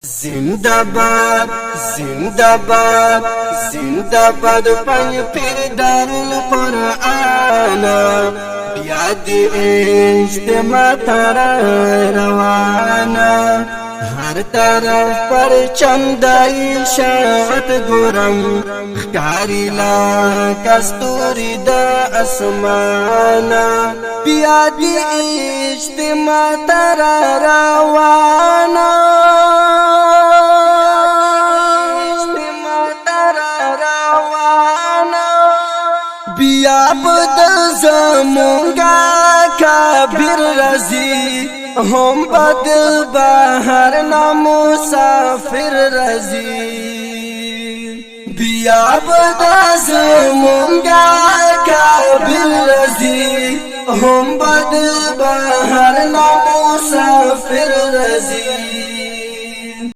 زندباد زندباد زندباد پنج پیر دارالقرآن بیاد اجتماع تر روانا ہر طرف پر چندائی شاعت گرم خکاری لا کستوری دا اسمانا بیاد اجتماع تر روانا بیا بد زمونگا کبیر رزی هم بدل بہر نا مسافر رزی بیا بد زمونگا کبیر رزی هم بدل بہر نا مسافر رزی